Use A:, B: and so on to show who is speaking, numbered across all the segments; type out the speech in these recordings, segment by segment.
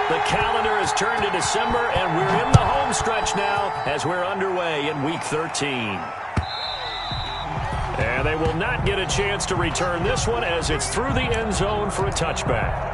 A: The calendar has turned to December, and we're in the home stretch now as we're underway in Week 13. And they will not get a chance to return this one as it's through the end zone for a touchback.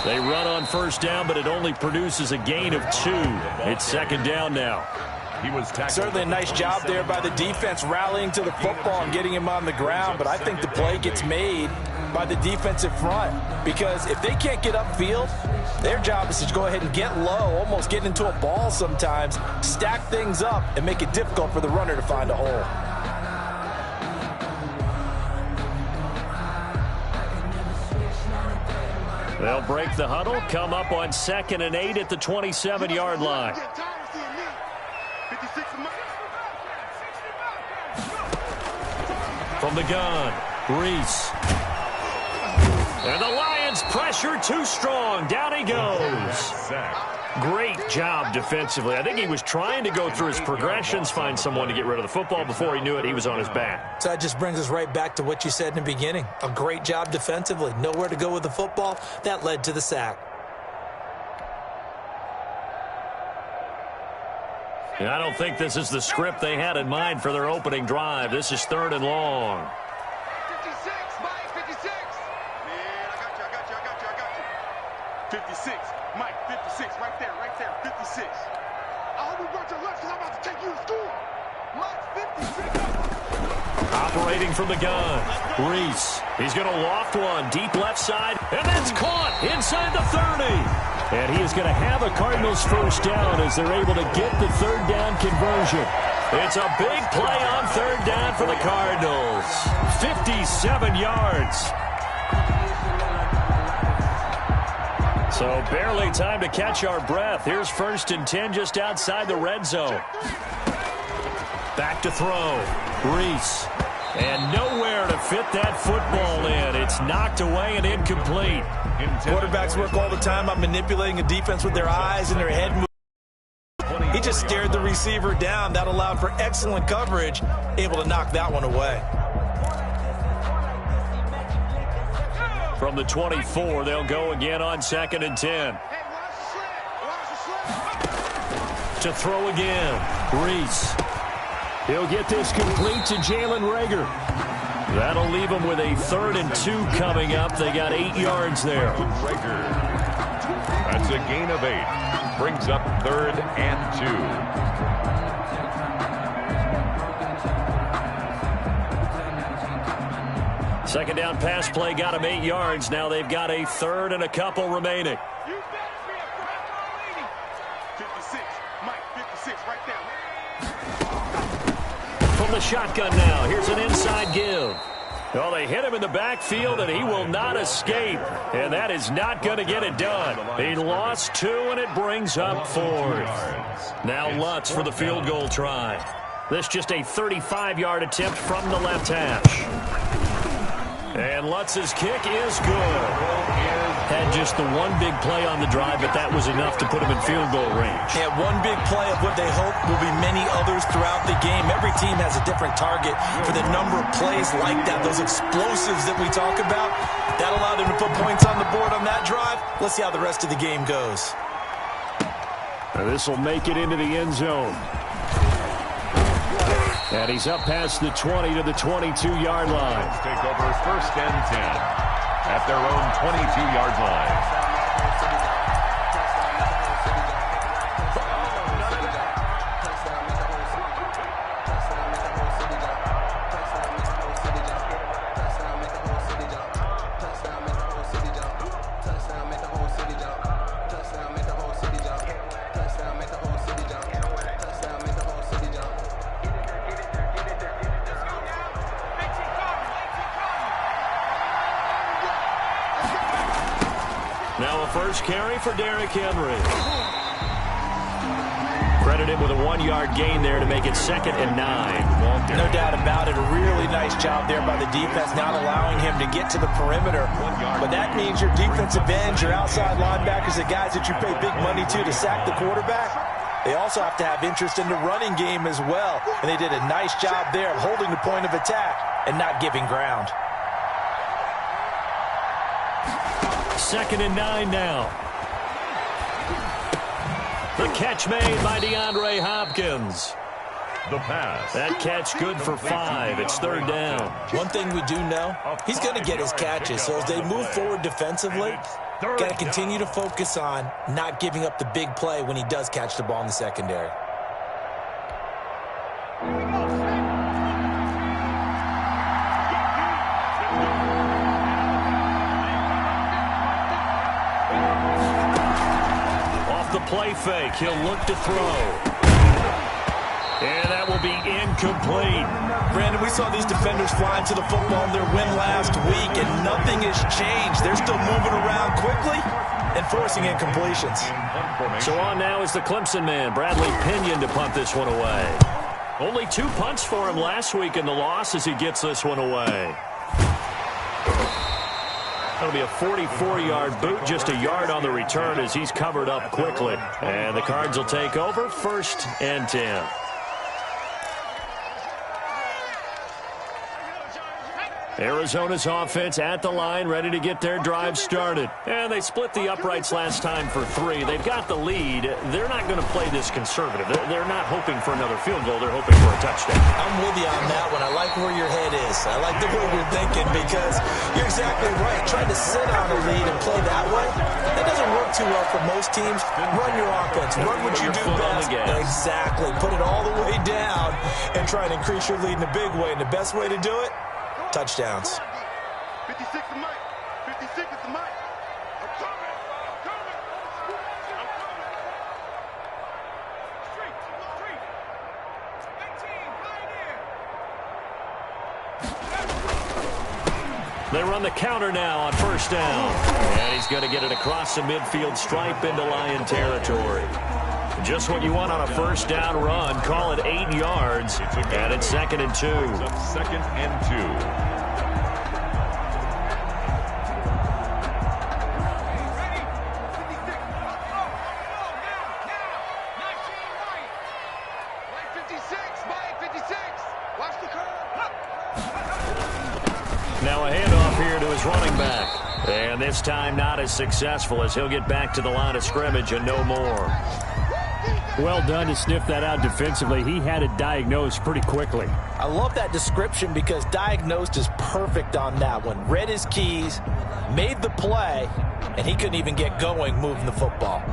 A: They run on first down, but it only produces a gain of 2. It's second down now.
B: He was
C: certainly a nice job there by the defense rallying to the football and getting him on the ground, but I think the play gets made by the defensive front because if they can't get upfield, their job is to go ahead and get low, almost get into a ball sometimes, stack things up, and make it difficult for the runner to find a hole.
A: They'll break the huddle, come up on 2nd and 8 at the 27-yard line. From the gun, Reese. And the Lions pressure too strong. Down he goes. Great job defensively. I think he was trying to go through his progressions, find someone to get rid of the football. Before he knew it, he was on his back.
C: So that just brings us right back to what you said in the beginning. A great job defensively. Nowhere to go with the football. That led to the sack.
A: And I don't think this is the script they had in mind for their opening drive. This is 3rd and long.
D: 56, Mike, 56. Man, I got you. 56, Mike, 56, right there, 56. I hope you brought your lunch because I'm about to take you to school. Mike, 56.
A: Operating from the gun, Reese. He's going to loft one deep left side, and that's caught inside the 30. And he is going to have a Cardinals first down as they're able to get the 3rd down conversion. It's a big play on 3rd down for the Cardinals. 57 yards. So barely time to catch our breath. Here's 1st and 10 just outside the red zone. Back to throw. Reese. And nowhere to fit that football in. It's knocked away and incomplete.
C: Quarterbacks work all the time on manipulating a defense with their eyes and their head movement. He just stared the receiver down. That allowed for excellent coverage, able to knock that one away.
A: From the 24, they'll go again on 2nd and 10. To throw again, Reese. He'll get this complete to Jalen Reagor. That'll leave them with a 3rd and 2 coming up. They got 8 yards there.
B: That's a gain of 8. Brings up 3rd and
A: 2. Second down pass play got them 8 yards. Now they've got a 3rd and a couple remaining.
D: 56, Mike, 56, right there.
A: From the shotgun now, here's an inside give. Well, they hit him in the backfield, and he will not escape. And that is not going to get it done. He lost 2, and it brings up 4th. Now Lutz for the field goal try. This just a 35-yard attempt from the left hash. And Lutz's kick is good. Had just the one big play on the drive, but that was enough to put him in field goal range.
C: Yeah, one big play of what they hope will be many others throughout the game. Every team has a different target for the number of plays like that, those explosives that we talk about. That allowed them to put points on the board on that drive. Let's see how the rest of the game goes.
A: This will make it into the end zone. And he's up past the 20 to the 22-yard line.
B: Take over 1st and 10 at their own 22-yard line.
A: Now a first carry for Derrick Henry. Credited with a 1-yard gain there to make it 2nd and 9.
C: No doubt about it. A really nice job there by the defense, not allowing him to get to the perimeter. But that means your defensive ends, your outside linebackers, the guys that you pay big money to sack the quarterback, they also have to have interest in the running game as well. And they did a nice job there of holding the point of attack and not giving ground.
A: 2nd and 9 now. The catch made by DeAndre Hopkins.
B: The pass.
A: That catch good for 5. It's 3rd down.
C: One thing we do know, he's going to get his catches. So as they move forward defensively, got to continue to focus on not giving up the big play when he does catch the ball in the secondary.
A: The play fake. He'll look to throw. And that will be incomplete.
C: Brandon, we saw these defenders flying to the football in their win last week, and nothing has changed. They're still moving around quickly and forcing incompletions.
A: So on now is the Clemson man, Bradley Pinion, to punt this one away. Only 2 punts for him last week in the loss as he gets this one away. That'll be a 44-yard boot, just a yard on the return as he's covered up quickly. And the Cards will take over, 1st and 10. Arizona's offense at the line, ready to get their drive started. And they split the uprights last time for 3. They've got the lead. They're not going to play this conservative. They're not hoping for another field goal. They're hoping for a touchdown.
C: I'm with you on that one. I like where your head is. I like the way you're thinking because you're exactly right. Trying to sit on a lead and play that way, that doesn't work too well for most teams. Run your offense. Run what you do best. Exactly. Put it all the way down and try and increase your lead in a big way. And the best way to do it, touchdowns.
D: 56 to Mike. 56 is the Mike. I'm coming. I'm coming. I'm coming. Street. Street. 18. Right here.
A: They run the counter now on 1st down. And he's going to get it across the midfield stripe into Lion territory. Just what you want on a 1st down run. Call it 8 yards. And it's 2nd and 2.
B: 2nd and 2.
A: Now a handoff here to his running back. And this time not as successful as he'll get back to the line of scrimmage and no more.
E: Well done to sniff that out defensively. He had it diagnosed pretty quickly.
C: I love that description because diagnosed is perfect on that one. Read his keys, made the play, and he couldn't even get going moving the football.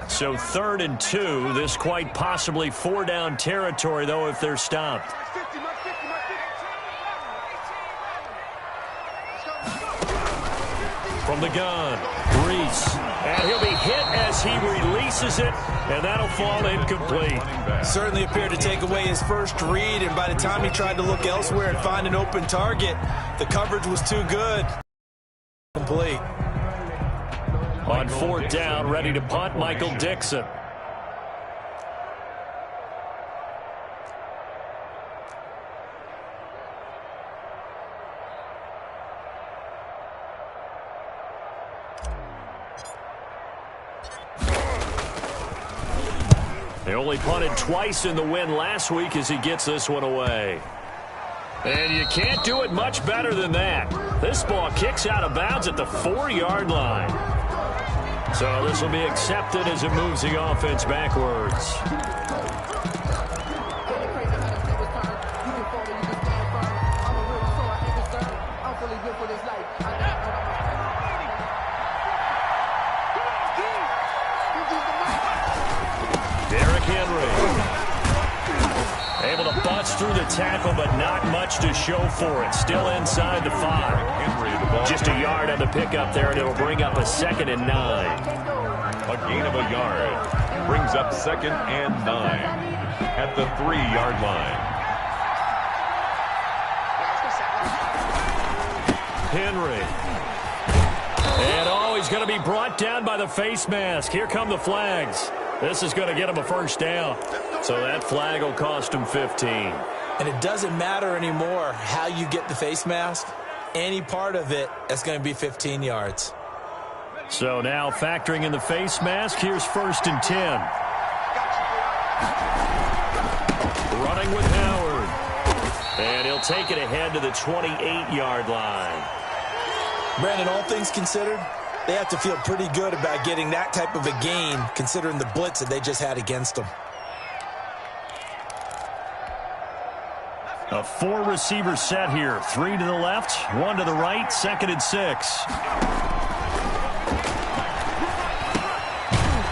A: So 3rd and 2. This quite possibly 4-down territory, though, if they're stopped. From the gun, Reese. And he'll be hit as he releases it, and that'll fall incomplete.
C: Certainly appeared to take away his first read, and by the time he tried to look elsewhere and find an open target, the coverage was too good. Complete.
A: On 4th down, ready to punt, Michael Dixon. They only punted twice in the win last week as he gets this one away. And you can't do it much better than that. This ball kicks out of bounds at the 4-yard line. So this will be accepted as it moves the offense backwards. Derrick Henry. Able to bust through the tackle, but not much to show for it. Still inside the 5. Just a yard on the pickup there, and it'll bring up a 2nd and 9.
B: A gain of a yard brings up 2nd and 9 at the 3-yard line.
A: Henry. And, oh, he's going to be brought down by the face mask. Here come the flags. This is going to get him a first down. So that flag will cost him 15.
C: And it doesn't matter anymore how you get the face mask. Any part of it is going to be 15 yards.
A: So now factoring in the face mask, here's 1st and 10. Running with Howard. And he'll take it ahead to the 28-yard line.
C: Brandon, all things considered, they have to feel pretty good about getting that type of a gain considering the blitz that they just had against them.
A: A 4-receiver set here. 3 to the left, 1 to the right, 2nd and 6.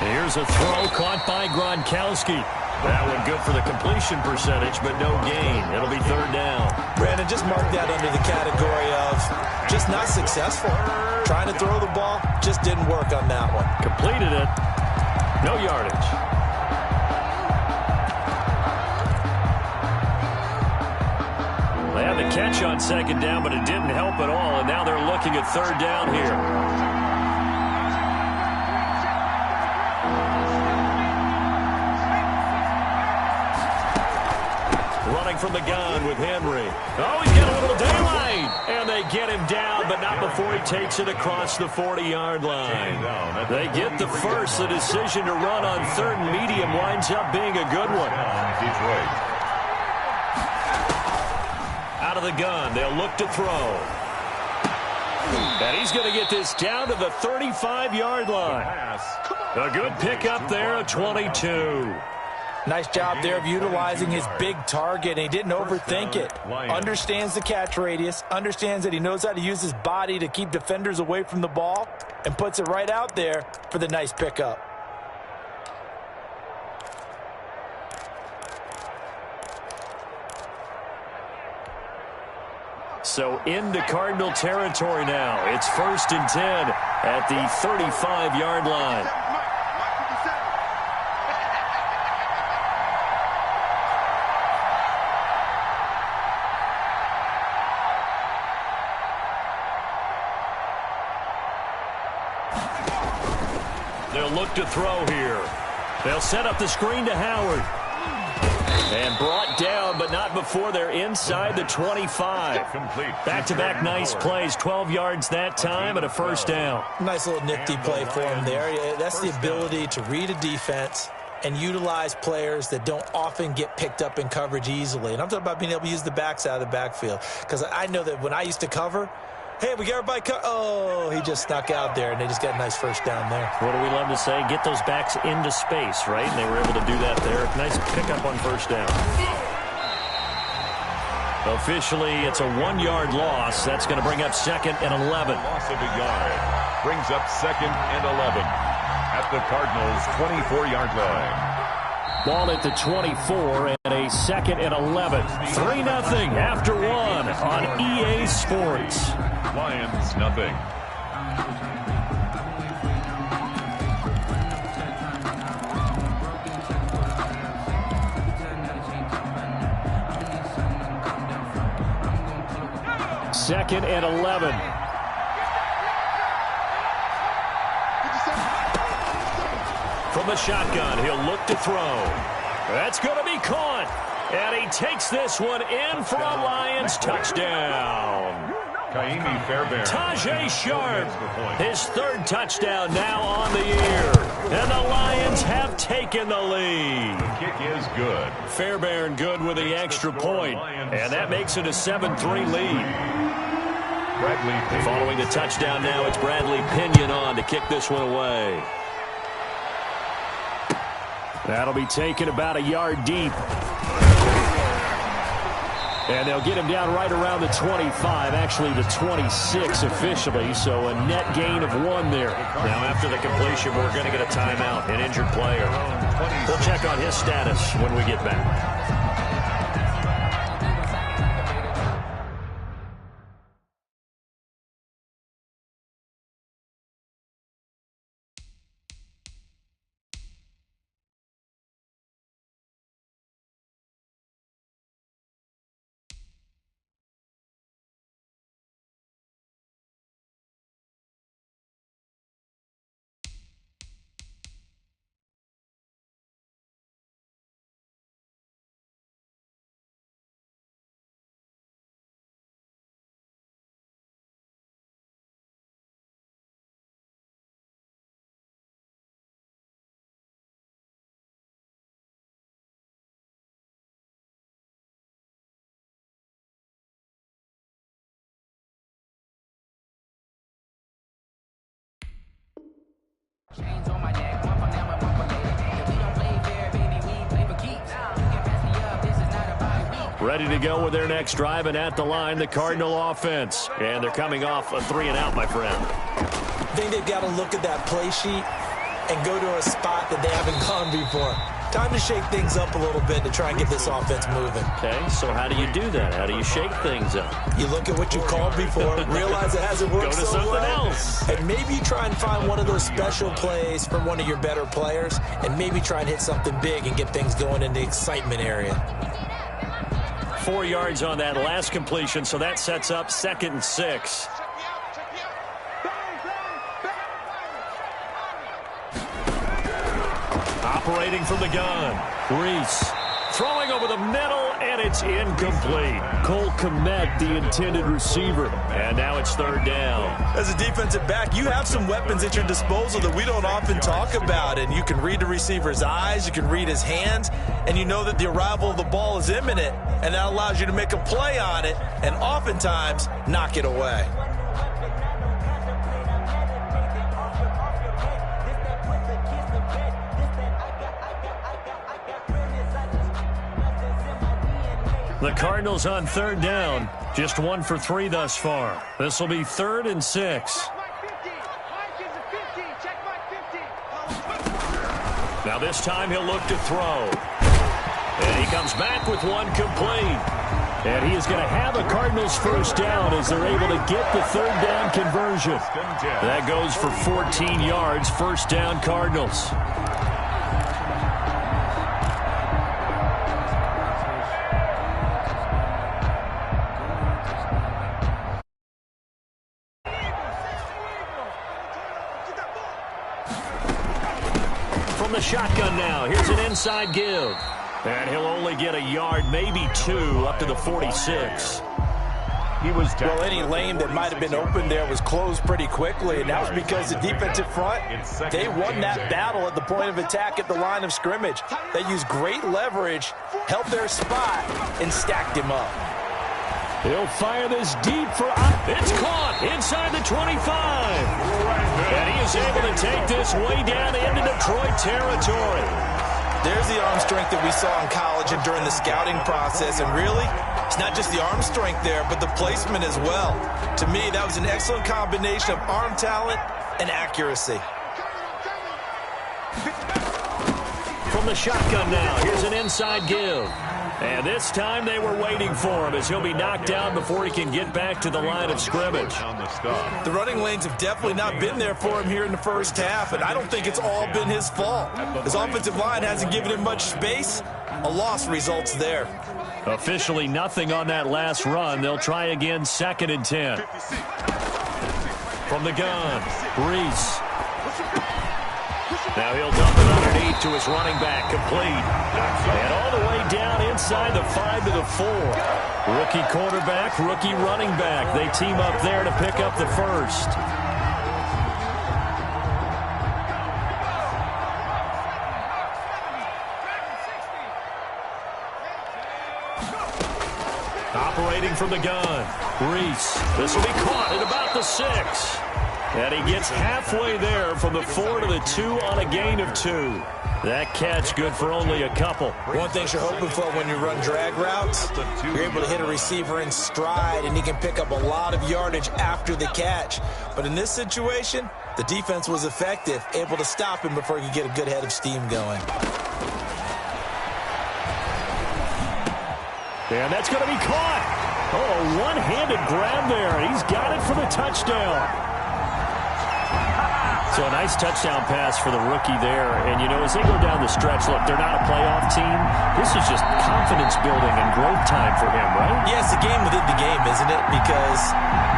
A: Here's a throw caught by Gronkowski. That one good for the completion percentage, but no gain. It'll be 3rd down.
C: Brandon, just mark that under the category of just not successful. Trying to throw the ball, just didn't work on that one.
A: Completed it. No yardage. They had the catch on 2nd down, but it didn't help at all, and now they're looking at 3rd down here. Running from the gun with Henry. Oh, he's got a little daylight. And they get him down, but not before he takes it across the 40-yard line. They get the first. The decision to run on 3rd and medium winds up being a good one.
B: Detroit.
A: Out of the gun, they'll look to throw. And he's going to get this down to the 35-yard line. A good pickup there at 22.
C: Nice job there of utilizing his big target, and he didn't overthink it. Understands the catch radius, understands that he knows how to use his body to keep defenders away from the ball, and puts it right out there for the nice pickup.
A: So into Cardinal territory now. It's 1st and 10 at the 35-yard line. They'll look to throw here. They'll set up the screen to Howard. And brought down, but not before they're inside the 25. Back-to-back nice plays. 12 yards that time and a first down.
C: Nice little nifty play for him there. That's the ability to read a defense and utilize players that don't often get picked up in coverage easily. And I'm talking about being able to use the backs out of the backfield. Because I know that when I used to cover, hey, we got everybody oh, he just snuck out there, and they just got a nice first down there.
A: What do we love to say? Get those backs into space, right? And they were able to do that there. Nice pickup on first down. Officially, it's a 1-yard loss. That's going to bring up 2nd and 11.
B: Loss of a yard. Brings up 2nd and 11 at the Cardinals' 24-yard line.
A: Ball at the 24 and a 2nd and 11. 3-0 after 1 on EA Sports.
B: Lions, nothing.
A: Second and 11. From the shotgun, he'll look to throw. That's going to be caught. And he takes this one in for a Lions touchdown. Tajay Sharp, his 3rd touchdown now on the year. And the Lions have taken the lead.
B: The kick is good.
A: Fairbairn good with the extra point. And that makes it a 7-3 lead.
B: Bradley
A: Following the touchdown now, it's Bradley Pinion on to kick this one away. That'll be taken about a yard deep. And they'll get him down right around the 25, actually the 26 officially, so a net gain of 1 there. Now after the completion, we're going to get a timeout, an injured player. We'll check on his status when we get back. Ready to go with their next drive, and at the line, the Cardinal offense. And they're coming off a 3-and-out, my friend.
C: I think they've got to look at that play sheet and go to a spot that they haven't gone before. Time to shake things up a little bit to try and get this offense moving.
A: Okay, so how do you do that? How do you shake things up?
C: You look at what you called before, realize it hasn't worked
A: Go to
C: so
A: something
C: well,
A: else.
C: and maybe try and find one of those special plays from one of your better players, and maybe try and hit something big and get things going in the excitement area.
A: 4 yards on that last completion, so that sets up 2nd and 6. Operating from the gun, Reese throwing over the middle, and it's incomplete. Cole Kmet, the intended receiver, and now it's 3rd down.
C: As a defensive back, you have some weapons at your disposal that we don't often talk about, and you can read the receiver's eyes, you can read his hands, and you know that the arrival of the ball is imminent, and that allows you to make a play on it and oftentimes knock it away.
A: The Cardinals on 3rd down, just 1 for 3 thus far. This will be 3rd and 6. Now this time he'll look to throw. And he comes back with one complete. And he is going to have a Cardinals 1st down as they're able to get the 3rd down conversion. That goes for 14 yards, 1st down Cardinals. From the shotgun now, here's an inside give. And he'll only get a yard, maybe 2, up to the 46.
C: Well, any lane that might have been open there was closed pretty quickly, and that was because the defensive front, they won that battle at the point of attack at the line of scrimmage. They used great leverage, held their spot, and stacked him up.
A: He'll fire this deep for... It's caught inside the 25. And he is able to take this way down into Detroit territory.
C: There's the arm strength that we saw in college and during the scouting process. And really, it's not just the arm strength there, but the placement as well. To me, that was an excellent combination of arm talent and accuracy.
A: From the shotgun now, here's an inside give. And this time they were waiting for him as he'll be knocked down before he can get back to the line of scrimmage.
C: The running lanes have definitely not been there for him here in the first half, and I don't think it's all been his fault. His offensive line hasn't given him much space. A loss results there.
A: Officially nothing on that last run. They'll try again, 2nd and 10. From the gun, Reese. Now he'll dump it underneath to his running back, complete. And all the way down inside the 5 to the 4. Rookie quarterback, rookie running back. They team up there to pick up the 1st. Operating from the gun, Reese. This will be caught at about the 6. And he gets halfway there from the 4 to the 2 on a gain of 2. That catch good for only a couple.
C: One thing you're hoping for when you run drag routes, you're able to hit a receiver in stride, and he can pick up a lot of yardage after the catch. But in this situation, the defense was effective, able to stop him before he could get a good head of steam going.
A: And that's going to be caught. Oh, one-handed grab there. He's got it for the touchdown. So a nice touchdown pass for the rookie there. And, you know, as they go down the stretch, look, they're not a playoff team. This is just confidence building and growth time for him, right?
C: Yeah, it's a game within the game, isn't it? Because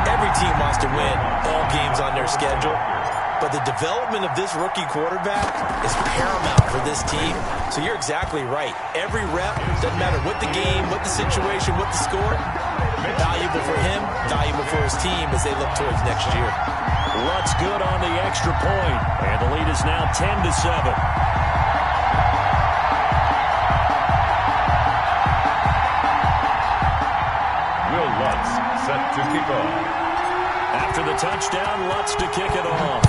C: every team wants to win all games on their schedule. But the development of this rookie quarterback is paramount for this team. So you're exactly right. Every rep, doesn't matter what the game, what the situation, what the score, valuable for him, valuable for his team as they look towards next year.
A: Lutz good on the extra point, and the lead is now 10-7.
B: Will Lutz set to kick off.
A: After the touchdown, Lutz to kick it off.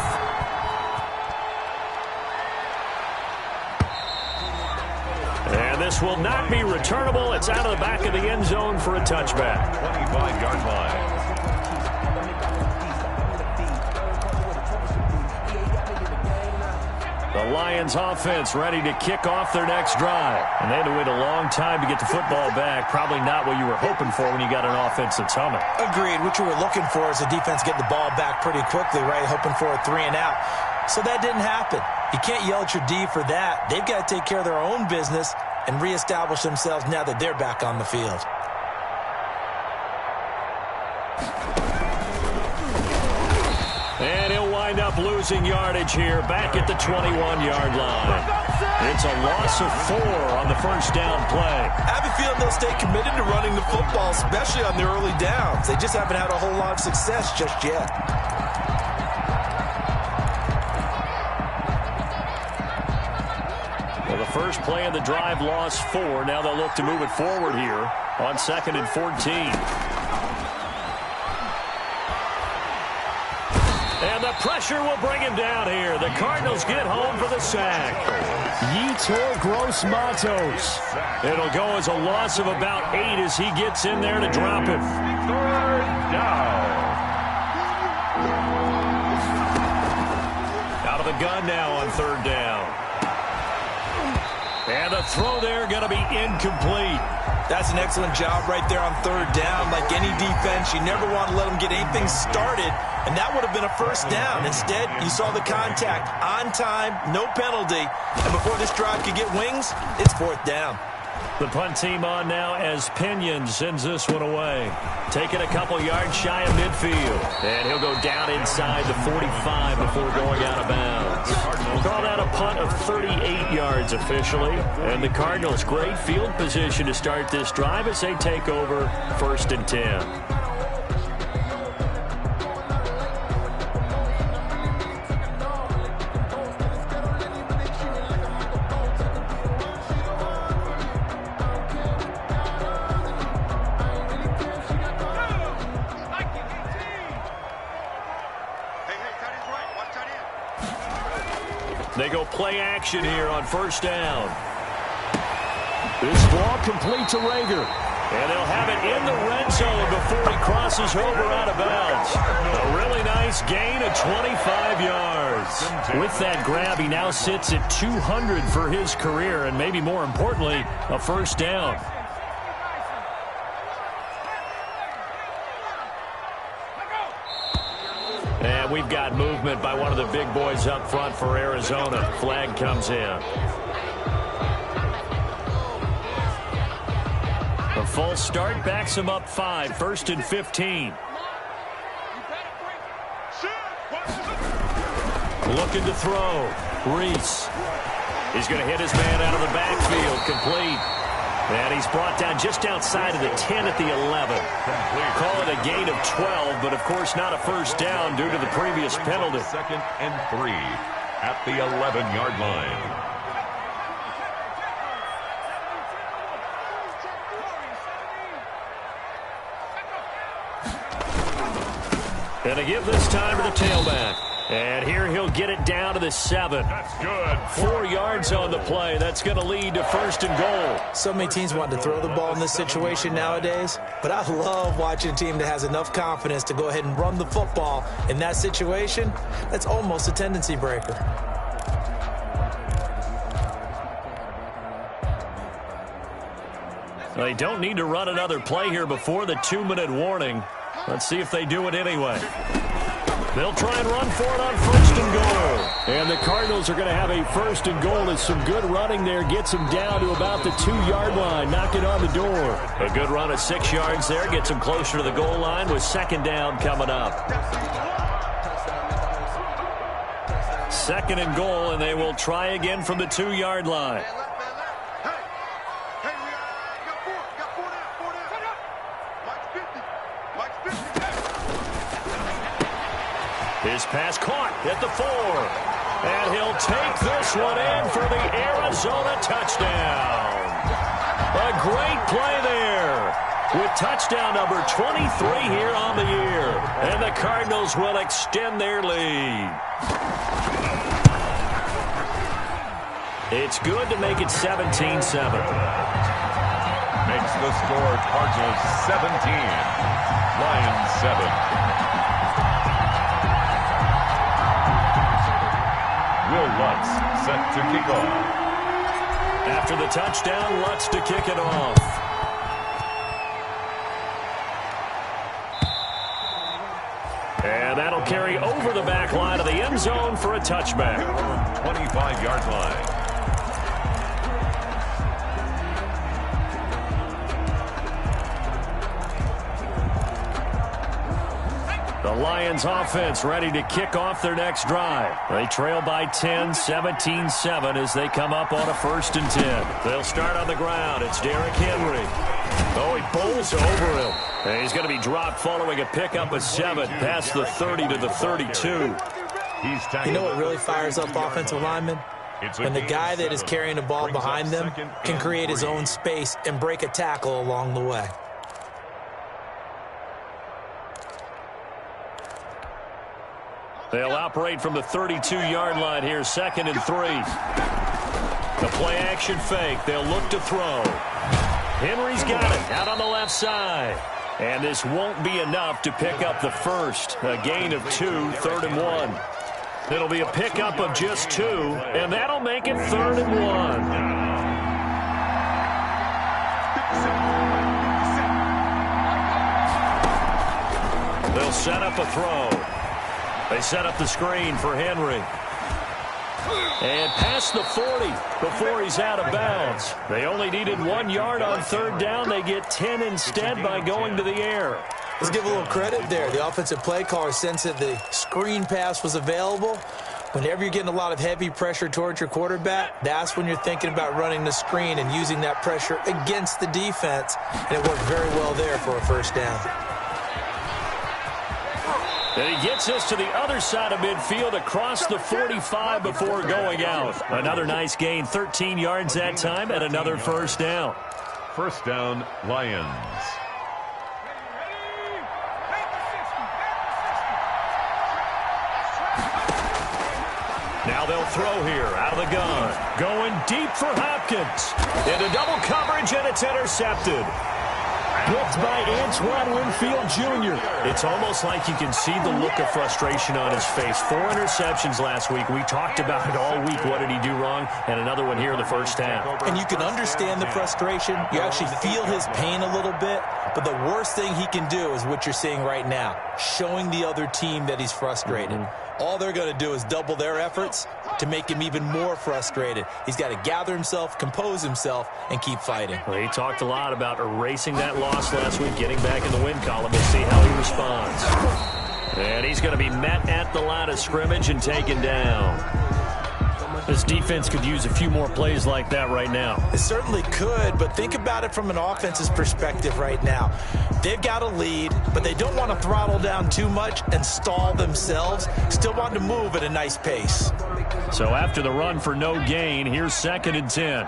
A: And this This will not be returnable. It's out of the back of the end zone for a touchback.
B: 25-yard line.
A: The Lions offense ready to kick off their next drive. And they had to wait a long time to get the football back. Probably not what you were hoping for when you got an offense that's humming.
C: Agreed. What you were looking for is the defense getting the ball back pretty quickly, right? Hoping for a 3-and-out. So that didn't happen. You can't yell at your D for that. They've got to take care of their own business and reestablish themselves now that they're back on the field.
A: And he'll wind up losing yardage here back at the 21-yard line. It's a loss of 4 on the first down play.
C: I have a feeling they'll stay committed to running the football, especially on their early downs. They just haven't had a whole lot of success just yet.
A: Well, the first play of the drive lost 4. Now they'll look to move it forward here on 2nd and 14. And the pressure will bring him down here. The Cardinals get home for the sack. Yetur Gross-Matos. It'll go as a loss of about 8 as he gets in there to drop him.
B: 3rd down.
A: Out of the gun now on 3rd down. And the throw there going to be incomplete.
C: That's an excellent job right there on 3rd down. Like any defense, you never want to let them get anything started, and that would have been a first down. Instead, you saw the contact on time, no penalty, and before this drive could get wings, it's 4th down.
A: The punt team on now as Pinion sends this one away. Taking a couple yards shy of midfield. And he'll go down inside the 45 before going out of bounds. We'll call that a punt of 38 yards officially. And the Cardinals, great field position to start this drive as they take over 1st and 10. They go play action here on 1st down. This ball complete to Rager. And they'll have it in the red zone before he crosses over out of bounds. A really nice gain of 25 yards. With that grab, he now sits at 200 for his career, and maybe more importantly, a 1st down. And we've got movement by one of the big boys up front for Arizona. Flag comes in. A false start backs him up 5. 1st and 15. Looking to throw. Reese. He's going to hit his man out of the backfield. Complete. And he's brought down just outside of the 10 at the 11. Call it a gain of 12, but of course not a 1st down due to the previous penalty.
B: 2nd and 3 at the 11-yard line.
A: And to give this time to the tailback. And here he'll get it down to the 7.
B: That's good.
A: 4 yards on the play. That's going to lead to 1st and goal.
C: So many teams want to throw the ball in this situation nowadays, but I love watching a team that has enough confidence to go ahead and run the football. In that situation, that's almost a tendency breaker.
A: They don't need to run another play here before the 2-minute warning. Let's see if they do it anyway. They'll try and run for it on 1st and goal. And the Cardinals are going to have a 1st and goal as some good running there gets them down to about the 2-yard line, knocking on the door. A good run of 6 yards there gets them closer to the goal line with 2nd down coming up. 2nd and goal, and they will try again from the 2-yard line. His pass caught at the 4. And he'll take this one in for the Arizona touchdown. A great play there with touchdown number 23 here on the year. And the Cardinals will extend their lead. It's good to make it 17-7.
B: Makes the score Cardinals 17, Lions 7. Will Lutz set to kick off.
A: After the touchdown, Lutz to kick it off. And that'll carry over the back line of the end zone for a touchback.
B: 25-yard line.
A: The Lions offense ready to kick off their next drive. They trail by 10, 17-7 as they come up on a 1st and 10. They'll start on the ground. It's Derrick Henry. Oh, he bowls over him. And he's going to be dropped following a pickup of 7 past the 30 to the 32.
C: You know what really fires up offensive linemen? When the guy that is carrying the ball behind them can create his own space and break a tackle along the way.
A: They'll operate from the 32-yard line here, 2nd and 3. The play-action fake. They'll look to throw. Henry's got it out on the left side. And this won't be enough to pick up the first. A gain of 2, 3rd and 1. It'll be a pickup of just 2, and that'll make it 3rd and 1. They'll set up a throw. They set up the screen for Henry. And past the 40 before he's out of bounds. They only needed 1 yard on 3rd down. They get 10 instead by going to the air.
C: Let's give a little credit there. The offensive play caller sensed that the screen pass was available. Whenever you're getting a lot of heavy pressure towards your quarterback, that's when you're thinking about running the screen and using that pressure against the defense. And it worked very well there for a 1st down.
A: And he gets us to the other side of midfield across the 45 before going out. Another nice gain, 13 yards that time, and another 1st down.
B: 1st down, Lions.
A: Now they'll throw here out of the gun. Going deep for Hopkins. Into double coverage, and it's intercepted. Blocked by Antoine Winfield Jr. It's almost like you can see the look of frustration on his face. 4 interceptions last week. We talked about it all week. What did he do wrong? And another one here in the 1st half.
C: And you can understand the frustration. You actually feel his pain a little bit. But the worst thing he can do is what you're seeing right now, showing the other team that he's frustrated. All they're going to do is double their efforts to make him even more frustrated. He's got to gather himself, compose himself, and keep fighting.
A: Well, he talked a lot about erasing that loss last week, getting back in the win column. We'll see how he responds. And he's going to be met at the line of scrimmage and taken down. This defense could use a few more plays like that right now.
C: It certainly could, but think about it from an offense's perspective right now. They've got a lead, but they don't want to throttle down too much and stall themselves. Still want to move at a nice pace.
A: So after the run for no gain, here's 2nd and 10.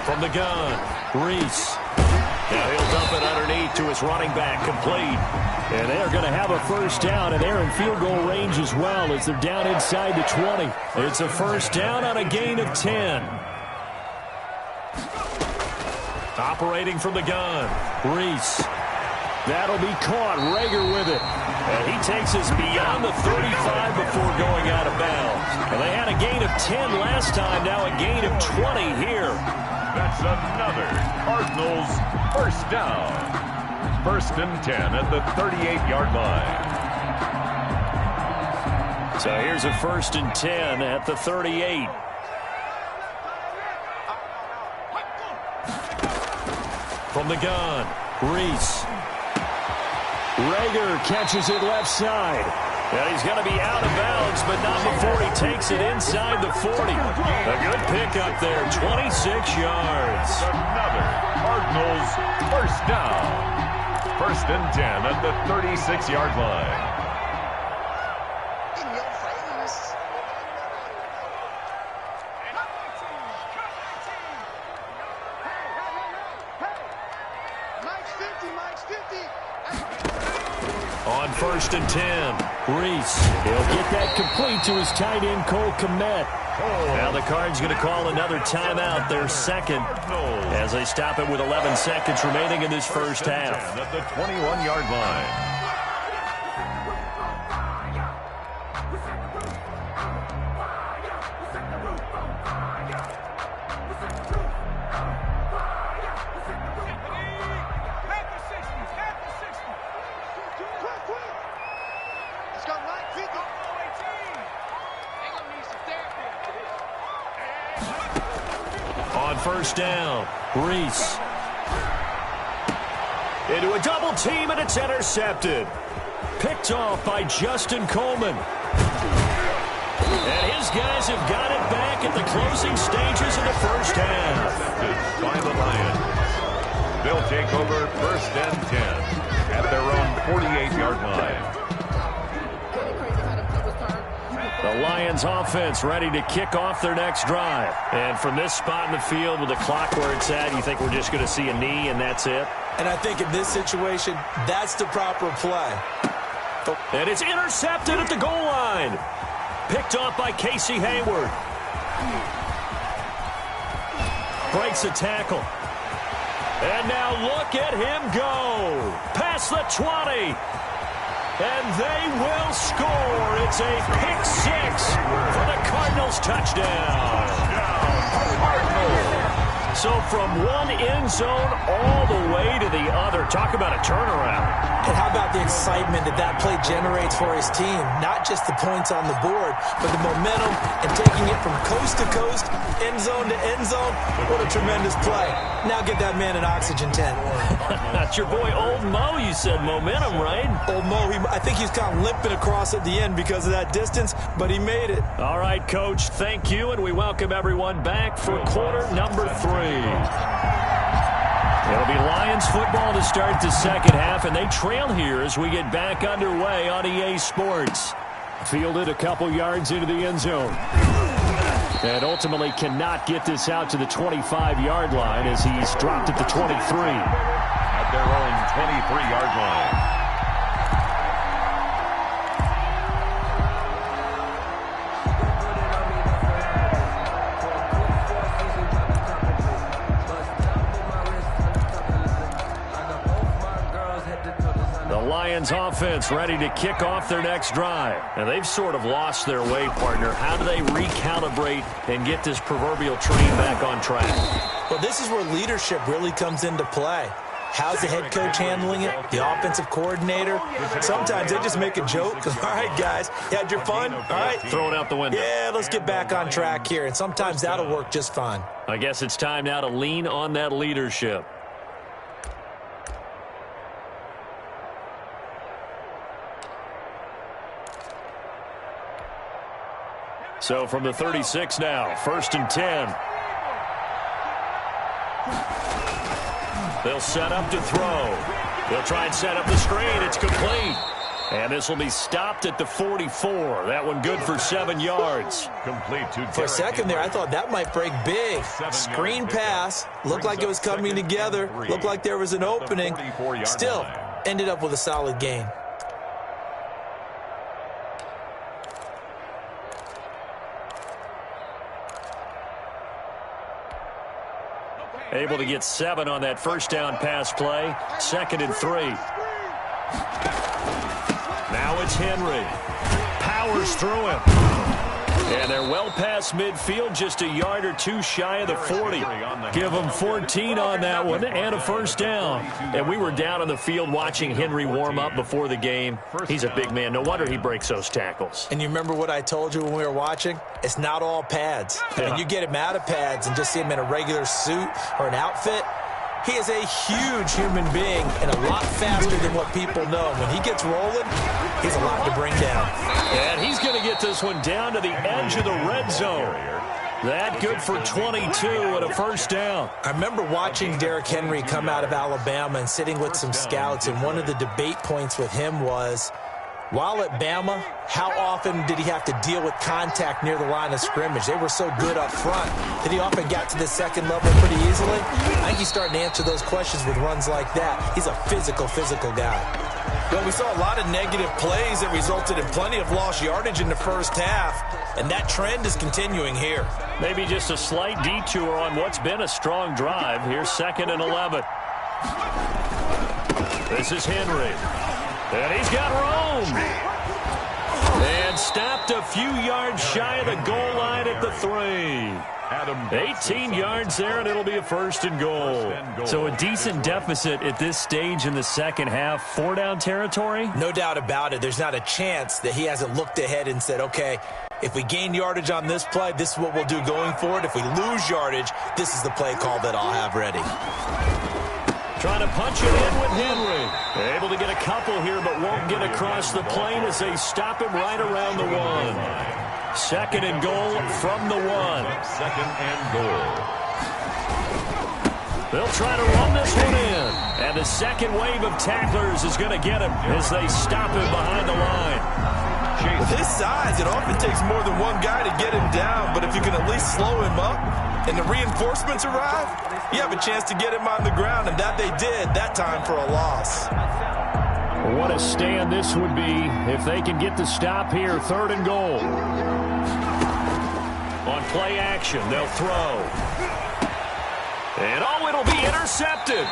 A: From the gun, Reese. Now he'll dump it underneath to his running back, complete. And they're going to have a 1st down, and they're in field goal range as well as they're down inside the 20. It's a 1st down on a gain of 10. Operating from the gun, Reese. That'll be caught. Rager with it. And he takes us beyond the 35 before going out of bounds. And they had a gain of 10 last time, now a gain of 20 here.
B: That's another Cardinals 1st down. 1st and 10 at the 38-yard line.
A: So here's a 1st and 10 at the 38. From the gun, Reese. Rager catches it left side. And he's going to be out of bounds, but not before he takes it inside the 40. A good pickup there, 26 yards.
B: Another Cardinals 1st down. 1st and 10 at the 36-yard line.
D: Mike's 50, Mike's 50.
A: first and 10. Reese, he'll get that complete to his tight end, Cole Kmet. Now the Cards going to call another timeout, their second, as they stop it with 11 seconds remaining in this first half.
B: At the 21-yard line.
A: On first down, Reese. Into a double team, and it's intercepted. Picked off by Justin Coleman. And his guys have got it back at the closing stages of the first half.
B: By the Lions. They'll take over first and 10 at their own 48-yard line.
A: The Lions offense ready to kick off their next drive. And from this spot in the field with the clock where it's at, you think we're just going to see a knee and that's it?
C: And I think in this situation, that's the proper play.
A: And it's intercepted at the goal line. Picked off by Casey Hayward. Breaks a tackle. And now look at him go. Past the 20. And they will score. It's a pick six for the Cardinals touchdown. So from one end zone all the way to the other. Talk about a turnaround.
C: And how about the excitement that play generates for his team? Not just the points on the board, but the momentum and taking it from coast to coast, end zone to end zone. What a tremendous play. Now get that man an oxygen tent.
A: That's your boy Old Mo. You said momentum, right?
C: Old Mo, I think he's kind of limping across at the end because of that distance, but he made it.
A: All right, Coach, thank you, and we welcome everyone back for quarter number 3. It'll be Lions football to start the second half, and they trail here as we get back underway on EA Sports. Fielded a couple yards into the end zone. And ultimately cannot get this out to the 25-yard line as he's dropped at the 23.
B: At their own 23-yard line.
A: Lions offense ready to kick off their next drive. And they've sort of lost their way, partner. How do they recalibrate and get this proverbial train back on track?
C: Well, this is where leadership really comes into play. How's the head coach handling it? The offensive coordinator? Sometimes they just make a joke. All right, guys, you had your fun? All right.
A: Throw it out the window.
C: Yeah, let's get back on track here. And sometimes that'll work just fine.
A: I guess it's time now to lean on that leadership. So from the 36 now, first and 10. They'll set up to throw. They'll try and set up the screen. It's complete. And this will be stopped at the 44. That one good for 7 yards.
B: Complete to
C: for a second there, I thought that might break big. Screen pass. Looked like it was coming together. Looked like there was an opening. Still, ended up with a solid gain.
A: Able to get 7 on that first down pass play. 2nd and 3. Now it's Henry. Powers through him. And they're well past midfield, just a yard or two shy of the 40. Give them 14 on that one and a first down. And we were down on the field watching Henry warm up before the game. He's a big man. No wonder he breaks those tackles.
C: And you remember what I told you when we were watching? It's not all pads.
A: Yeah.
C: And you get him out of pads and just see him in a regular suit or an outfit. He is a huge human being and a lot faster than what people know. When he gets rolling, he's a lot to bring down.
A: And he's going to get this one down to the edge of the red zone. That good for 22 and a first down.
C: I remember watching Derrick Henry come out of Alabama and sitting with some scouts, and one of the debate points with him was, while at Bama, how often did he have to deal with contact near the line of scrimmage? They were so good up front that he often got to the second level pretty easily. I think he's starting to answer those questions with runs like that. He's a physical guy. Well, we saw a lot of negative plays that resulted in plenty of lost yardage in the first half, and that trend is continuing here.
A: Maybe just a slight detour on what's been a strong drive. Here's 2nd and 11. This is Henry. And he's got room. And stopped a few yards shy of the goal line at the 3. 18 yards there, and it'll be a 1st and goal. So a decent deficit at this stage in the second half. 4-down territory?
C: No doubt about it. There's not a chance that he hasn't looked ahead and said, okay, if we gain yardage on this play, this is what we'll do going forward. If we lose yardage, this is the play call that I'll have ready.
A: Trying to punch it in with Henry. Able to get a couple here, but won't get across the plane as they stop him right around the 1. 2nd and goal from the 1.
B: 2nd and goal.
A: They'll try to run this one in. And the second wave of tacklers is going to get him as they stop him behind the line.
C: With his size, it often takes more than one guy to get him down, but if you can at least slow him up and the reinforcements arrive, you have a chance to get him on the ground, and that they did that time for a loss.
A: What a stand this would be if they can get the stop here. 3rd and goal. On play action, they'll throw. And it'll be intercepted.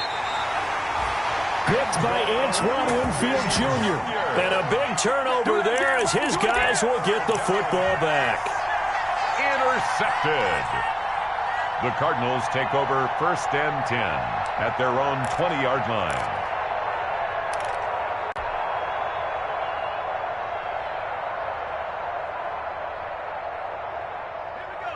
A: Picked by Antoine Winfield Jr. And a big turnover there as his guys will get the football back.
B: Intercepted. The Cardinals take over 1st and 10 at their own 20-yard line.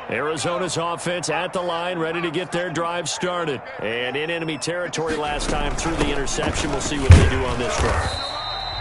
A: Arizona's offense at the line, ready to get their drive started. And in enemy territory last time through the interception. We'll see what they do on this drive.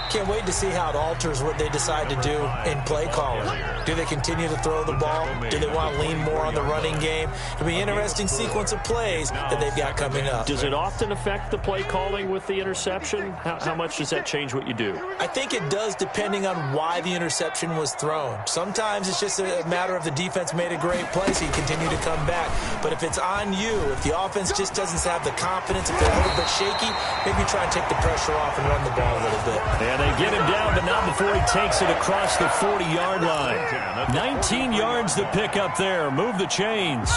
C: Can't wait to see how it alters what they decide to do in play calling. Do they continue to throw the ball? Do they want to lean more on the running game? It'll be an interesting sequence of plays that they've got coming up.
A: Does it often affect the play calling with the interception? How much does that change what you do?
C: I think it does, depending on why the interception was thrown. Sometimes it's just a matter of the defense made a great play, so you continue to come back. But if it's on you, if the offense just doesn't have the confidence, if they're a little bit shaky, maybe try and take the pressure off and run the ball a little bit.
A: And they get him down, but not before he takes it across the 40-yard line. 19 yards to pick up there. Move the chains.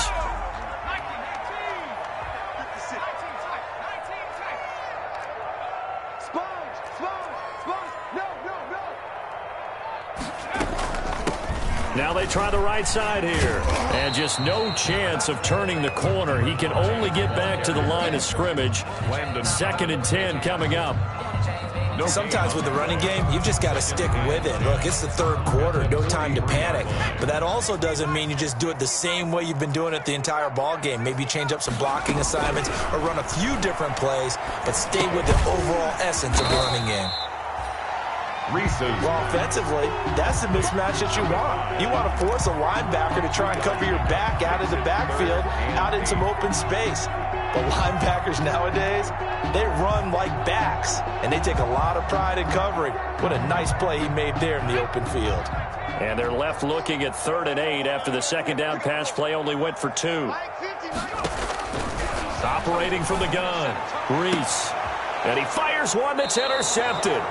A: Now they try the right side here. And just no chance of turning the corner. He can only get back to the line of scrimmage. 2nd and 10 coming up.
C: Sometimes with the running game, you've just got to stick with it. Look, it's the 3rd quarter, no time to panic. But that also doesn't mean you just do it the same way you've been doing it the entire ball game. Maybe change up some blocking assignments or run a few different plays, but stay with the overall essence of the running game. Well, offensively, that's the mismatch that you want. You want to force a linebacker to try and cover your back out of the backfield, out in some open space. But linebackers nowadays, they run like backs, and they take a lot of pride in covering. What a nice play he made there in the open field.
A: And they're left looking at 3rd and 8 after the 2nd down pass play only went for 2. Operating from the gun, Reese. And he fires one that's intercepted.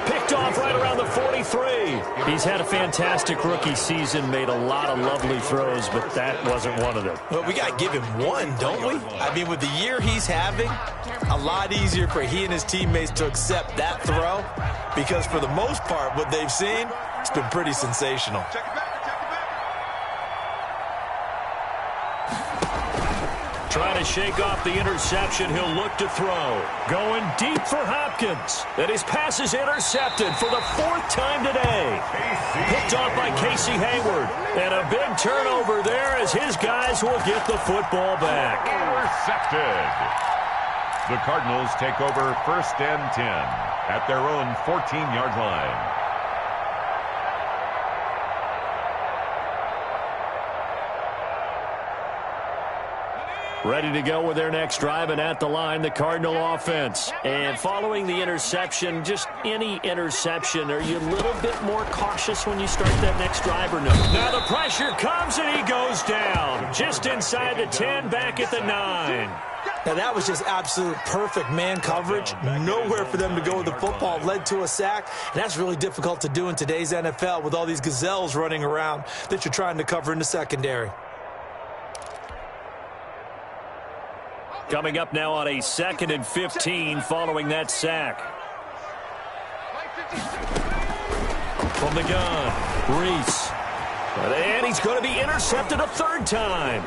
A: Picked off right around the 43. He's had a fantastic rookie season, made a lot of lovely throws, but that wasn't one of them.
C: Well, we got to give him one, don't we? I mean, with the year he's having, a lot easier for he and his teammates to accept that throw because for the most part, what they've seen, it's been pretty sensational.
A: Trying to shake off the interception. He'll look to throw. Going deep for Hopkins. And his pass is intercepted for the 4th time today. Picked off by Casey Hayward. And a big turnover there as his guys will get the football back.
B: Intercepted. The Cardinals take over 1st and 10 at their own 14-yard line.
A: Ready to go with their next drive, and at the line, the Cardinal offense. And following the interception, just any interception, are you a little bit more cautious when you start that next drive or no? Now the pressure comes and he goes down. Just inside the 10, back at the 9.
C: Now that was just absolute perfect man coverage. Nowhere for them to go with the football. Led to a sack. And that's really difficult to do in today's NFL with all these gazelles running around that you're trying to cover in the secondary.
A: Coming up now on a 2nd and 15 following that sack. From the gun, Reese. And he's going to be intercepted a 3rd time.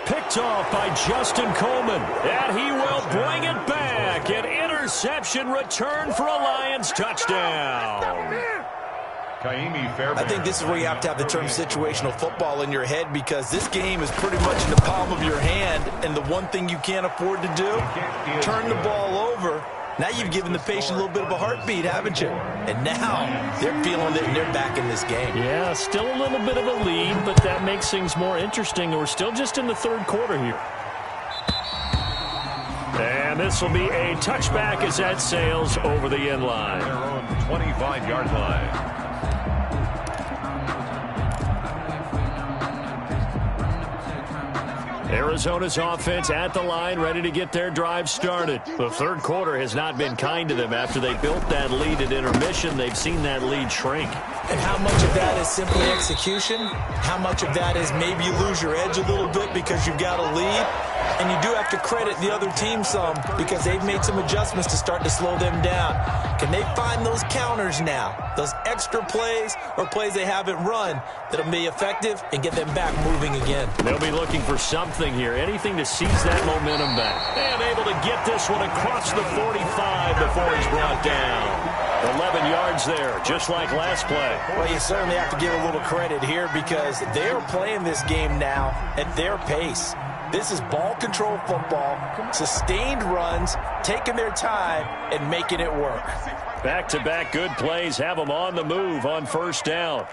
A: Picked off by Justin Coleman. And he will bring it back. An interception return for a Lions touchdown.
C: I think this is where you have to have the term situational football in your head, because this game is pretty much in the palm of your hand, and the one thing you can't afford to do, turn the ball over. Now you've given the patient a little bit of a heartbeat, haven't you? And now they're feeling it, and they're back in this game.
A: Yeah, still a little bit of a lead, but that makes things more interesting. We're still just in the 3rd quarter here. And this will be a touchback as that sails over the end line.
B: Their own 25-yard line.
A: Arizona's offense at the line, ready to get their drive started. The 3rd quarter has not been kind to them. After they built that lead at intermission, they've seen that lead shrink.
C: And how much of that is simply execution? How much of that is maybe you lose your edge a little bit because you've got a lead? And you do have to credit the other team some, because they've made some adjustments to start to slow them down. Can they find those counters now, those extra plays or plays they haven't run that'll be effective and get them back moving again?
A: They'll be looking for something here, anything to seize that momentum back. And able to get this one across the 45 before he's brought down. 11 yards there, just like last play.
C: Well, you certainly have to give a little credit here, because they're playing this game now at their pace. This is ball control football, sustained runs, taking their time, and making it work.
A: Back-to-back good plays have them on the move on 1st down.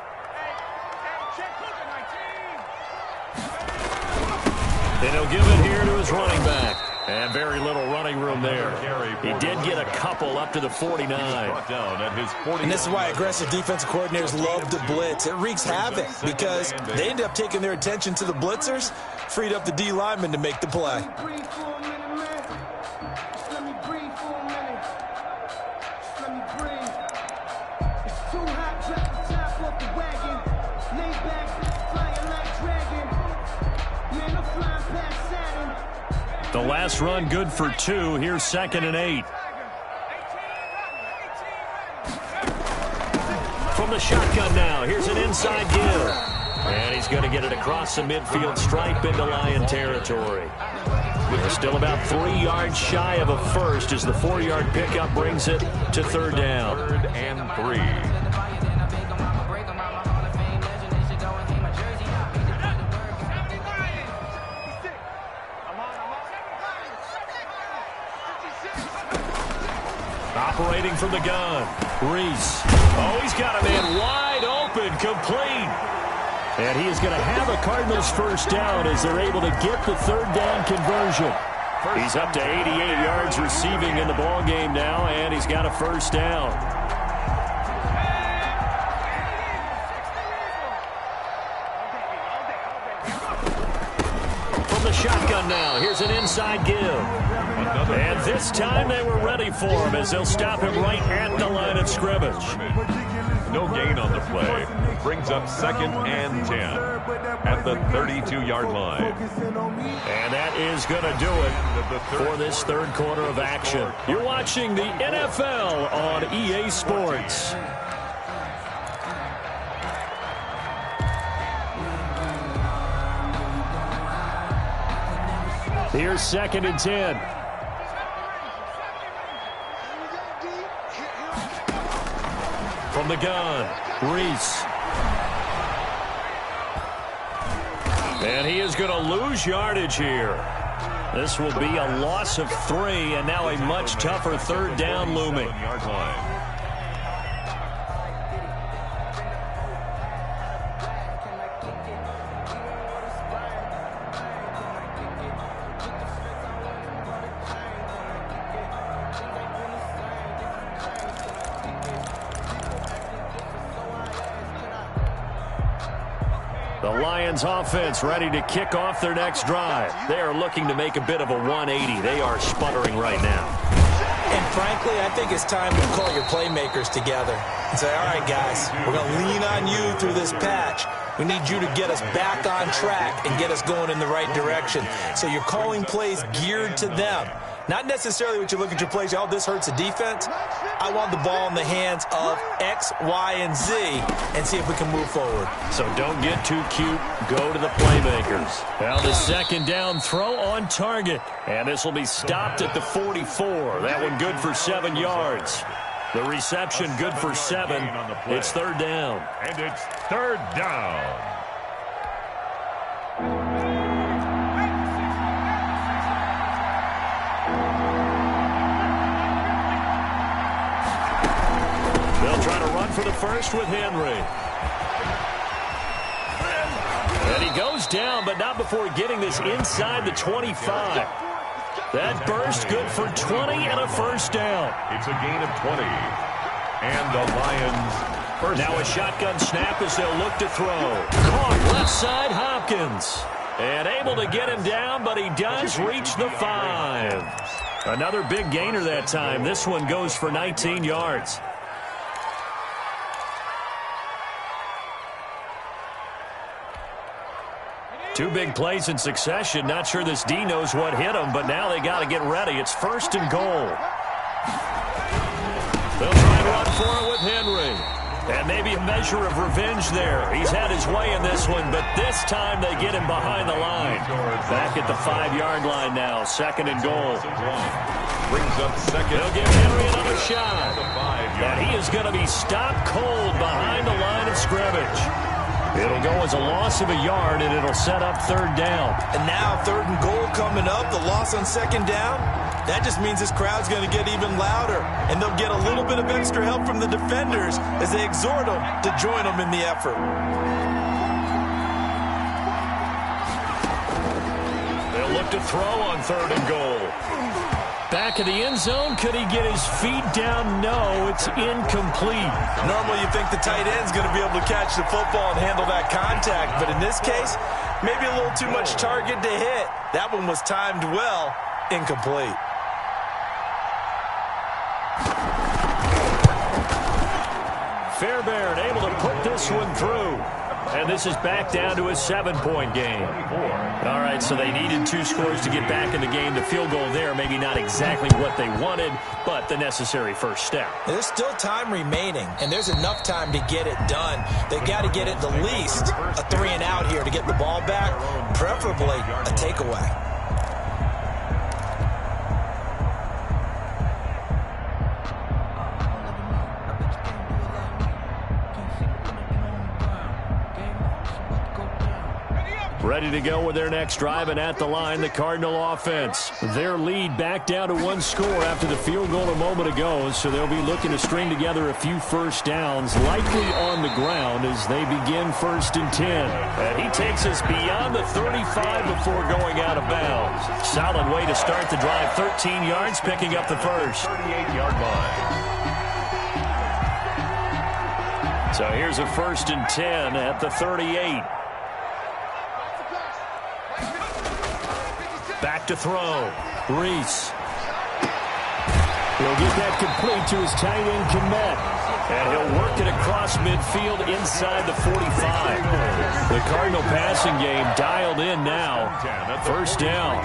A: And he'll give it here to his running back. And very little running room there. He did get a couple up to the 49.
C: And this is why aggressive defensive coordinators love to blitz. It wreaks havoc, because they end up taking their attention to the blitzers, freed up the D lineman to make the play.
A: The last run good for 2. Here's 2nd and 8. From the shotgun now, here's an inside give. And he's going to get it across the midfield stripe into Lion territory. We're still about 3 yards shy of a first as the 4-yard pickup brings it to 3rd down.
B: 3rd and 3.
A: Operating from the gun, Reese. Oh, he's got a man wide open, complete. And he is going to have a Cardinals 1st down as they're able to get the 3rd down conversion. He's up to 88 yards receiving in the ball game now, and he's got a 1st down. From the shotgun now, here's an inside give. And this time they were ready for him as they'll stop him right at the line of scrimmage.
B: No gain on the play. Brings up 2nd and 10 at the 32-yard line.
A: And that is going to do it for this 3rd quarter of action. You're watching the NFL on EA Sports. Here's 2nd and 10. From the gun, Reese. And he is going to lose yardage here. This will be a loss of 3, and now a much tougher 3rd down looming. The Lions offense ready to kick off their next drive. They are looking to make a bit of a 180. They are sputtering right now.
C: And frankly, I think it's time to call your playmakers together and say, all right, guys, we're going to lean on you through this patch. We need you to get us back on track and get us going in the right direction. So you're calling plays geared to them. Not necessarily what you look at your plays, oh, this hurts the defense. I want the ball in the hands of X, Y, and Z and see if we can move forward.
A: So don't get too cute. Go to the playmakers. Now the second down throw on target. And this will be stopped at the 44. That one good for 7 yards. The reception good for 7. It's third down.
B: And it's third down.
A: They'll try to run for the first with Henry. And he goes down, but not before getting this inside the 25. That burst good for 20 and a first down.
B: It's a gain of 20. And the Lions first.
A: Now a shotgun snap as they'll look to throw. Caught left side Hopkins. And able to get him down, but he does reach the 5. Another big gainer that time. This one goes for 19 yards. Two big plays in succession. Not sure this D knows what hit him, but now they got to get ready. It's first and goal. They'll try to run for it with Henry. And maybe a measure of revenge there. He's had his way in this one, but this time they get him behind the line. Back at the 5-yard line now. Second and goal.
B: Brings up second.
A: They'll give Henry another shot. And he is going to be stopped cold behind the line of scrimmage. It'll go as a loss of a yard, and it'll set up third down.
C: And now third and goal coming up, the loss on second down. That just means this crowd's going to get even louder, and they'll get a little bit of extra help from the defenders as they exhort them to join them in the effort.
A: They'll look to throw on third and goal. Back of the end zone. Could he get his feet down? No, it's incomplete.
C: Normally you think the tight end's going to be able to catch the football and handle that contact, but in this case, maybe a little too much target to hit. That one was timed well, incomplete.
A: Fairbairn able to put this one through. And this is back down to a 7-point game. All right, so they needed 2 scores to get back in the game. The field goal there, maybe not exactly what they wanted, but the necessary first step.
C: There's still time remaining, and there's enough time to get it done. They've got to get it the least a 3 and out here to get the ball back, preferably a takeaway.
A: Ready to go with their next drive, and at the line, the Cardinal offense. Their lead back down to 1 score after the field goal a moment ago, so they'll be looking to string together a few first downs, likely on the ground as they begin 1st and 10. And he takes us beyond the 35 before going out of bounds. Solid way to start the drive, 13 yards, picking up the first.
B: 38-yard line.
A: So here's a 1st and 10 at the 38. Back to throw. Reese. He'll get that complete to his tight end, Kmet. And he'll work it across midfield inside the 45. The Cardinal passing game dialed in now. First down.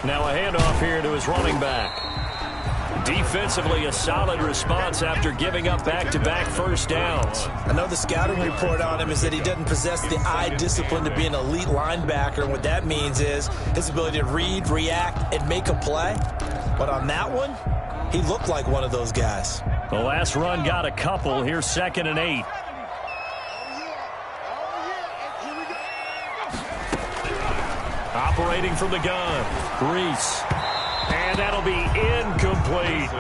A: Now a handoff here to his running back. Defensively, a solid response after giving up back-to-back first downs.
C: I know the scouting report on him is that he doesn't possess the eye discipline to be an elite linebacker. And what that means is his ability to read, react, and make a play. But on that one, he looked like one of those guys.
A: The last run got a couple. Here's 2nd and 8. Operating from the gun. Reese. And that'll be incomplete.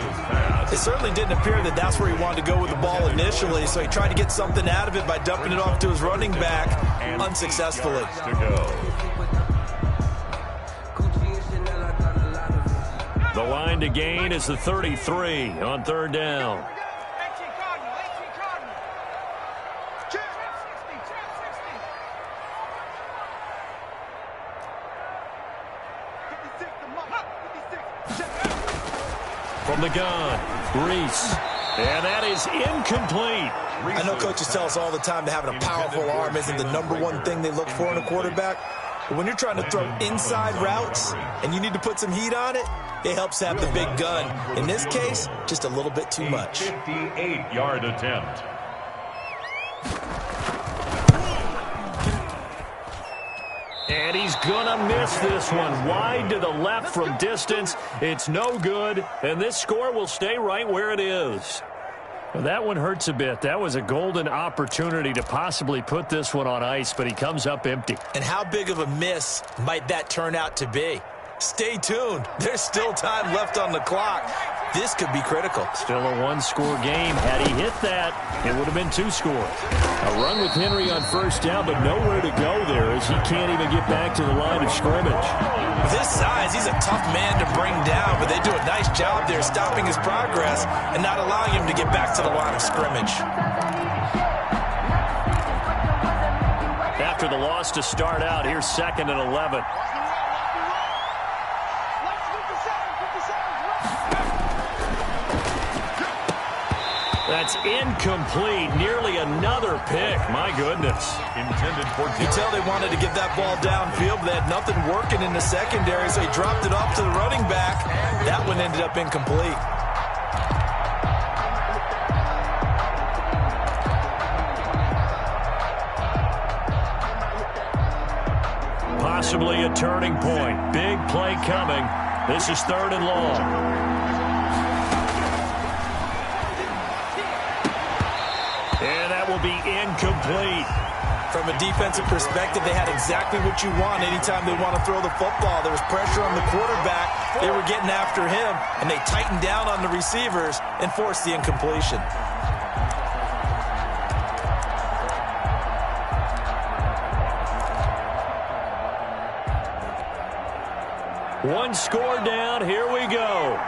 C: It certainly didn't appear that that's where he wanted to go with the ball initially, so he tried to get something out of it by dumping it off to his running back unsuccessfully.
A: The line to gain is the 33 on third down. From the gun, Reese. And that is incomplete.
C: I know coaches tell us all the time that having a powerful arm isn't the #1 thing they look for in a quarterback. But when you're trying to throw inside routes and you need to put some heat on it, it helps have the big gun. In this case, just a little bit too much.
B: 58-yard attempt.
A: And he's going to miss this one. Wide to the left from distance. It's no good. And this score will stay right where it is. Well, that one hurts a bit. That was a golden opportunity to possibly put this one on ice, but he comes up empty.
C: And how big of a miss might that turn out to be? Stay tuned. There's still time left on the clock. This could be critical.
A: Still a one-score game. Had he hit that, it would have been 2 scores. A run with Henry on first down, but nowhere to go there as he can't even get back to the line of scrimmage.
C: With his size, he's a tough man to bring down, but they do a nice job there stopping his progress and not allowing him to get back to the line of scrimmage.
A: After the loss to start out, here's 2nd and 11. That's incomplete. Nearly another pick. My goodness.
B: Intended for
C: You can tell they wanted to get that ball downfield, but they had nothing working in the secondary, so he dropped it off to the running back. That one ended up incomplete.
A: Possibly a turning point. Big play coming. This is 3rd and long. And that will be incomplete.
C: From a defensive perspective, they had exactly what you want anytime they want to throw the football. There was pressure on the quarterback. They were getting after him, and they tightened down on the receivers and forced the incompletion.
A: One score down. Here we go.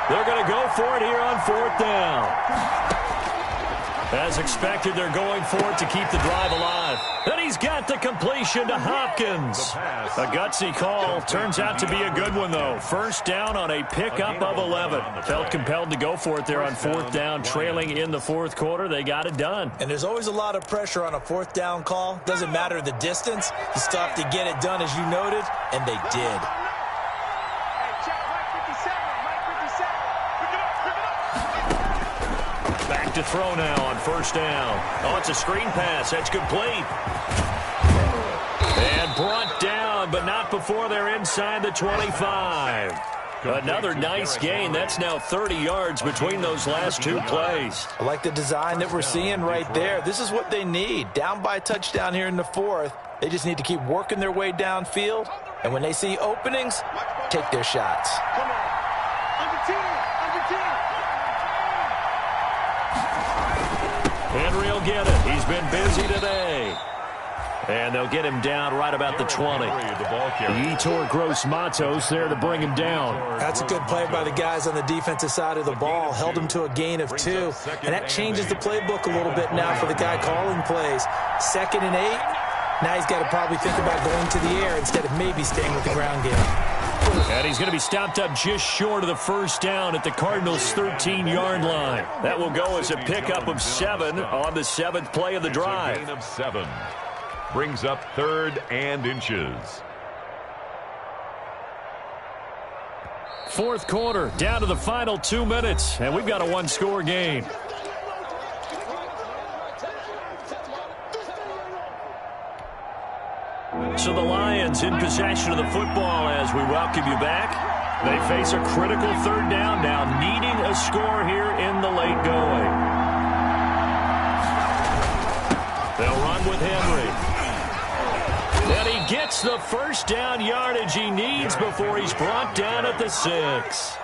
A: They're going to go for it here on 4th down. As expected, they're going for it to keep the drive alive. And he's got the completion to Hopkins. A gutsy call. Turns out to be a good one, though. First down on a pickup of 11. Felt compelled to go for it there on 4th down, trailing in the 4th quarter. They got it done.
C: And there's always a lot of pressure on a 4th down call. Doesn't matter the distance. You still have to get it done, as you noted, and they did.
A: Back to throw now on 1st down. Oh, it's a screen pass. That's complete. And brought down, but not before they're inside the 25. Another nice gain. That's now 30 yards between those last 2 plays.
C: I like the design that we're seeing right there. This is what they need. Down by a touchdown here in the 4th. They just need to keep working their way downfield. And when they see openings, take their shots.
A: Henry will get it. He's been busy today. And they'll get him down right about the 20. Yetur Gross-Matos there to bring him down.
C: That's a good play by the guys on the defensive side of the ball. Held him to a gain of 2. And that changes the playbook a little bit now for the guy calling plays. 2nd and 8. Now he's got to probably think about going to the air instead of maybe staying with the ground game.
A: And he's going to be stopped up just short of the first down at the Cardinals' 13-yard line. That will go as a pickup of 7 on the 7th play of the drive.
B: Gain of 7. Brings up 3rd and inches.
A: 4th quarter, down to the final 2 minutes, and we've got a one-score game. So the Lions in possession of the football as we welcome you back. They face a critical 3rd down now, needing a score here in the late going. They'll run with Henry. And he gets the first down yardage he needs before he's brought down at the 6.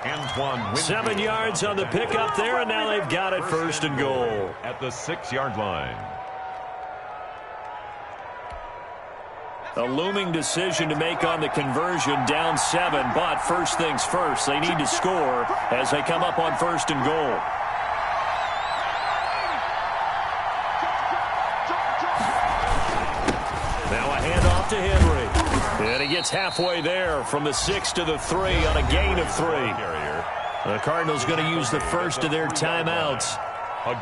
A: 7 yards on the pickup there, and now they've got it 1st and goal.
B: At the 6-yard line.
A: A looming decision to make on the conversion, down 7. But first things first, they need to score as they come up on 1st and goal. Now a handoff to Henry. And he gets halfway there from the 6 to the 3 on a gain of 3. The Cardinals going to use the first of their timeouts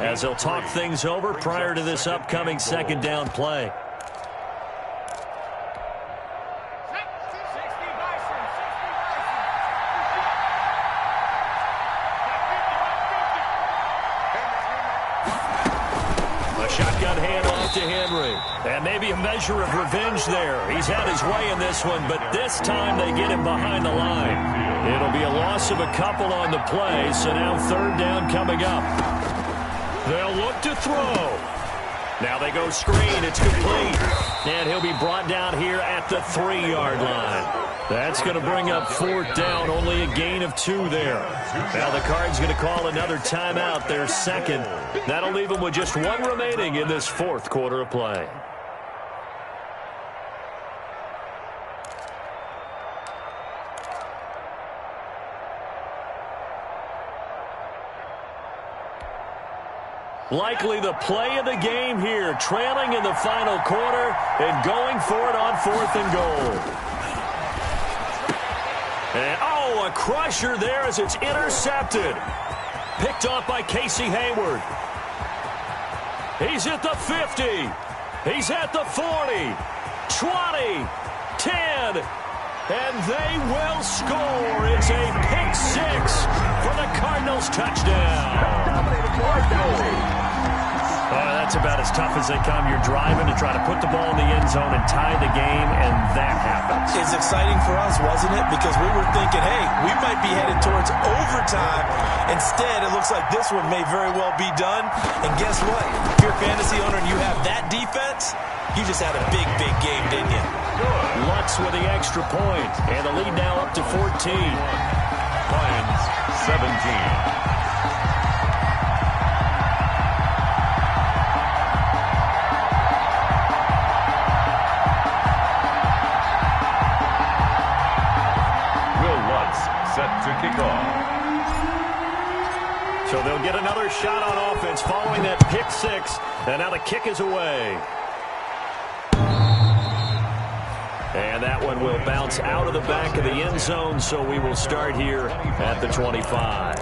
A: as they'll talk things over prior to this upcoming second down play. Shotgun handoff to Henry. And maybe a measure of revenge there. He's had his way in this one, but this time they get him behind the line. It'll be a loss of a couple on the play, so now 3rd down coming up. They'll look to throw. Now they go screen. It's complete. And he'll be brought down here at the 3-yard line. That's going to bring up 4th down, only a gain of 2 there. Now the Cards going to call another timeout, their second. That'll leave them with just 1 remaining in this 4th quarter of play. Likely the play of the game here, trailing in the final quarter and going for it on 4th and goal. And, a crusher there as it's intercepted. Picked off by Casey Hayward. He's at the 50. He's at the 40. 20. 10. And they will score. It's a pick 6 for the Cardinals touchdown. That's about as tough as they come. You're driving to try to put the ball in the end zone and tie the game, and that happens.
C: It's exciting for us, wasn't it? Because we were thinking, hey, we might be headed towards overtime. Instead, it looks like this one may very well be done. And guess what? If you're a fantasy owner and you have that defense, you just had a big, big game, didn't you?
A: Lutz with the extra point, and the lead now up to 14.
B: Lions 17. Set to kick off.
A: So they'll get another shot on offense following that pick 6, and now the kick is away. And that one will bounce out of the back of the end zone, so we will start here at the 25.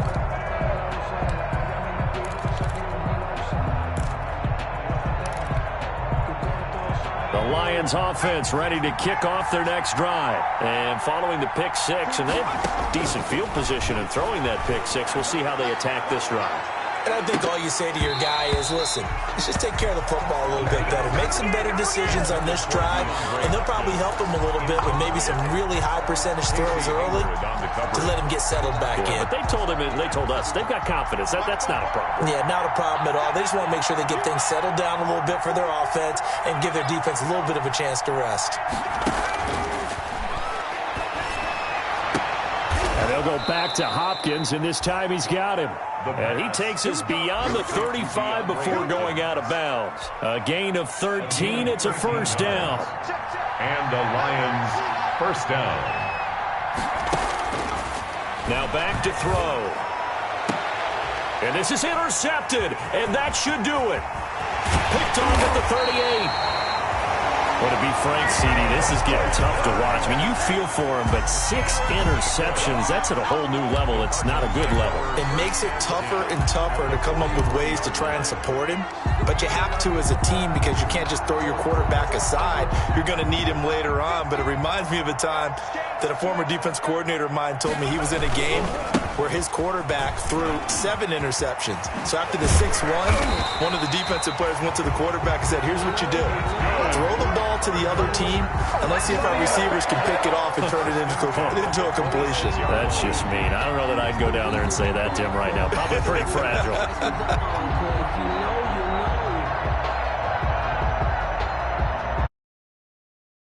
A: The Lions offense ready to kick off their next drive. And following the pick 6, and they have decent field position in throwing that pick 6. We'll see how they attack this drive.
C: And I think all you say to your guy is, listen, let's just take care of the football a little bit better. Make some better decisions on this drive, and they'll probably help him a little bit with maybe some really high percentage throws early to let him get settled back in.
A: But they told him, and they told us, they've got confidence. That's not a problem.
C: Yeah, not a problem at all. They just want to make sure they get things settled down a little bit for their offense and give their defense a little bit of a chance to rest.
A: And they'll go back to Hopkins, and this time he's got him. And he takes us beyond the 35 before going out of bounds. A gain of 13. It's a 1st down.
B: And the Lions first down.
A: Now back to throw. And this is intercepted. And that should do it. Picked off at the 38. Well, to be frank, CD, this is getting tough to watch. I mean, you feel for him, but 6 interceptions, that's at a whole new level. It's not a good level.
C: It makes it tougher and tougher to come up with ways to try and support him. But you have to as a team because you can't just throw your quarterback aside. You're going to need him later on. But it reminds me of a time that a former defense coordinator of mine told me he was in a game where his quarterback threw 7 interceptions. So after the 6-1, one of the defensive players went to the quarterback and said, here's what you do. Throw the ball to the other team, and let's see if our receivers can pick it off and turn it into a completion.
A: That's just mean. I don't know that I'd go down there and say that to him right now. Probably pretty fragile.